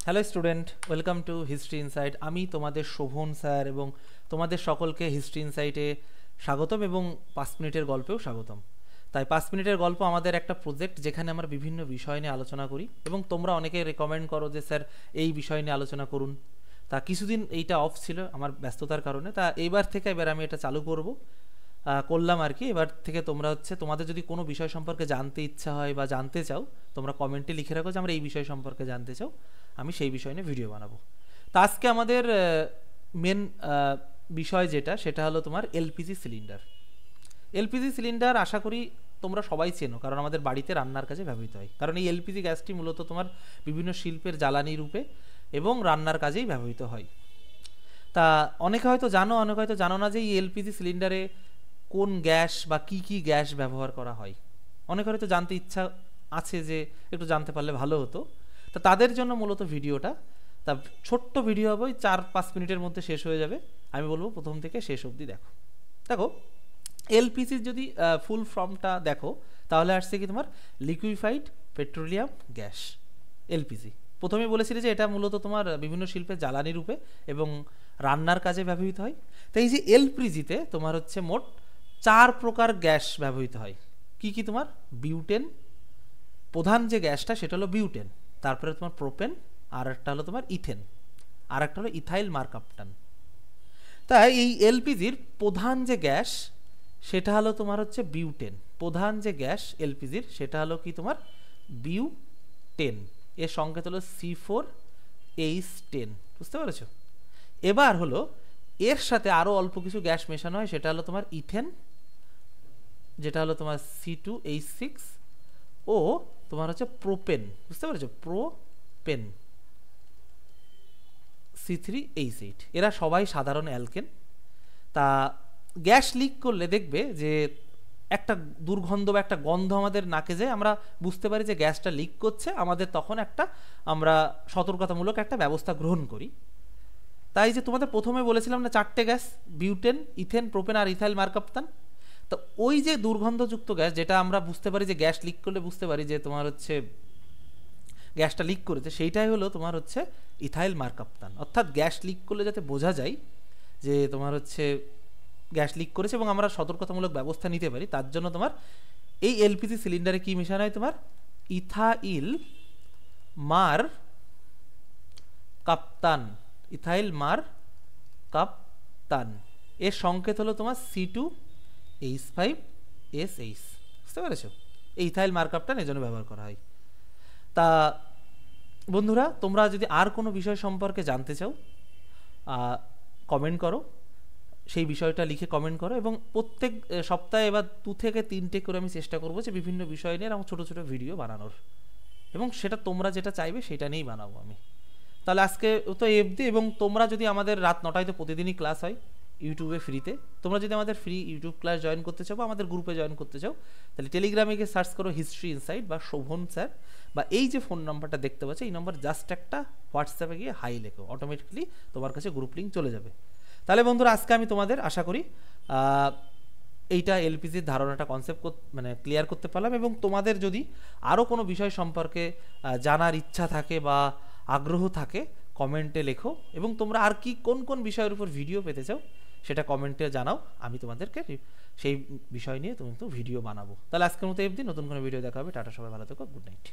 Hello student, welcome to history insight. আমি তোমাদের Sovan sir এবং তোমাদের সকলকে হিস্ট্রি ইনসাইটে স্বাগতম এবং 5 মিনিটের গল্পেও স্বাগতম। তাই 5 মিনিটের গল্প আমাদের একটা প্রজেক্ট, যেখানে আমরা বিভিন্ন বিষয় নিয়ে আলোচনা করি এবং তোমরা অনেকে রেকমেন্ড করো যে স্যার এই বিষয় নিয়ে আলোচনা করুন। তা কিছুদিন এইটা অফ ছিল আমার ব্যস্ততার কারণে, তা এবার আমি এটা চালু করলাম আর কি। এবার থেকে তোমরা তোমাদের যদি কোনো বিষয় সম্পর্কে জানতে ইচ্ছা হয় বা জানতে চাও, তোমরা কমেন্টে লিখে রাখো যে আমরা এই বিষয় সম্পর্কে জানতে চাও, আমি সেই বিষয় নিয়ে ভিডিও বানাবো। তা আজকে আমাদের মেন বিষয় সেটা হলো তোমার এলপিজি সিলিন্ডার। এলপিজি সিলিন্ডার আশা করি তোমরা সবাই চেনো, কারণ আমাদের বাড়িতে রান্নার কাজে ব্যবহৃত হয়। কারণ এই এলপিজি গ্যাসটি মূলত তোমার বিভিন্ন শিল্পের জ্বালানি রূপে এবং রান্নার কাজেই ব্যবহৃত হয়। তা অনেকে হয়তো জানো, অনেকে হয়তো জানো না যে এই এলপিজি সিলিন্ডারে কোন গ্যাস বা কি কি গ্যাস ব্যবহার করা হয়। অনেকের হয়তো জানতে ইচ্ছা আছে, যে একটু জানতে পারলে ভালো হতো। তা তাদের জন্য মূলত ভিডিওটা। তা ছোট্ট ভিডিও হবে, 4-5 মিনিটের মধ্যে শেষ হয়ে যাবে। আমি বলবো প্রথম থেকে শেষ অবধি দেখো। দেখো, এলপিজির যদি ফুল ফর্মটা দেখো, তাহলে আসছে কি তোমার লিকুইফাইড পেট্রোলিয়াম গ্যাস, এলপিজি। প্রথমে বলেছিলে যে এটা মূলত তোমার বিভিন্ন শিল্পের জ্বালানি রূপে এবং রান্নার কাজে ব্যবহৃত হয়। তো এই যে এলপিজিতে তোমার মোট 4 প্রকার গ্যাস ব্যবহৃত হয়। কি কি? তোমার বিউটেন, প্রধান যে গ্যাসটা সেটা হলো বিউটেন। তারপরে তোমার প্রোপেন, আর একটা হলো তোমার ইথেন, আর একটা হলো ইথাইল মার্কাপটান। তাই এই এলপিজির প্রধান যে গ্যাস সেটা হলো তোমার বিউটেন। প্রধান যে গ্যাস এলপিজির সেটা হলো কি তোমার বিউটেন। এর সংকেত হলো C4H10। বুঝতে পেরেছো? এবার হলো এর সাথে আরো অল্প কিছু গ্যাস মেশানো হয়, সেটা হলো তোমার ইথেন, যেটা হলো তোমার C2H6, ও তোমার প্রোপেন। বুঝতে পেরেছো? Propane C3H8। এরা সবাই সাধারণ অ্যালকেন। তা গ্যাস লিক করলে দেখবে যে একটা দুর্গন্ধ বা একটা গন্ধ আমাদের নাকে যায়, আমরা বুঝতে পারি যে গ্যাসটা লিক করছে। আমাদের তখন আমরা সতর্কতামূলক একটা ব্যবস্থা গ্রহণ করি। তাই যে তোমাদের প্রথমে বলেছিলাম না 4টে গ্যাস, বিউটেন, ইথেন, প্রোপেন আর ইথাইল মার্কাপটান। তো ওই যে দুর্গন্ধযুক্ত গ্যাস, যেটা আমরা বুঝতে পারি যে গ্যাস লিক করলে বুঝতে পারি যে তোমার গ্যাসটা লিক করেছে, সেইটাই হলো তোমার ইথাইল মার্কাপটান। অর্থাৎ গ্যাস লিক করলে যাতে বোঝা যায় যে তোমার গ্যাস লিক করেছে এবং আমরা সতর্কতামূলক ব্যবস্থা নিতে পারি, তার জন্য তোমার এই এলপিজি সিলিন্ডারে কি মেশানো হয়? তোমার ইথাইল মার কাপ্তান। ইথাইল মার কাপ্তান এর সংকেত হলো তোমার C2H5SH। বুঝতে পেরেছো? এই ইথাইল মার কাপ্তান এর জন্য ব্যবহার করা হয়। তা বন্ধুরা, তোমরা যদি আর কোনো বিষয় সম্পর্কে জানতে চাও, কমেন্ট করো, সেই বিষয়টা লিখে কমেন্ট করো। এবং প্রত্যেক সপ্তাহে এবার 2 থেকে 3টে করে আমি চেষ্টা করবো যে বিভিন্ন বিষয় নিয়ে এবং ছোটো ছোটো ভিডিও বানানোর, এবং সেটা তোমরা যেটা চাইবে সেটা নিয়েই বানাবো আমি। তাহলে আজকে তো এফডি। এবং তোমরা যদি আমাদের রাত 9টায় তো প্রতিদিনই ক্লাস হয় ইউটিউবে ফ্রিতে। তোমরা যদি আমাদের ফ্রি ইউটিউব ক্লাস জয়েন করতে চাও বা আমাদের গ্রুপে জয়েন করতে চাও, তাহলে টেলিগ্রামে গিয়ে সার্চ করো হিস্ট্রি ইনসাইট বা শোভন স্যার, বা এই যে ফোন নাম্বারটা দেখতে পাচ্ছ এই নাম্বার জাস্ট একটা হোয়াটসঅ্যাপে গিয়ে হাই লেখো, অটোমেটিকলি তোমার কাছে গ্রুপ লিঙ্ক চলে যাবে। তাহলে বন্ধুরা, আজকে আমি তোমাদের আশা করি এইটা এলপিজির ধারণাটা কনসেপ্ট ক্লিয়ার করতে পারলাম। এবং তোমাদের যদি আরও কোনো বিষয় সম্পর্কে জানার ইচ্ছা থাকে বা আগ্রহ থাকে, কমেন্টে লেখো। এবং তোমরা আর কি কোন কোন বিষয়ের উপর ভিডিও পেতে চাও সেটা কমেন্টে জানাও, আমি তোমাদেরকে সেই বিষয় নিয়ে ভিডিও বানাবো। তাহলে আজকের মতো অবধি, নতুন কোনো ভিডিও দেখা হবে। টাটা, সবাই ভালো থেকো, গুড নাইট।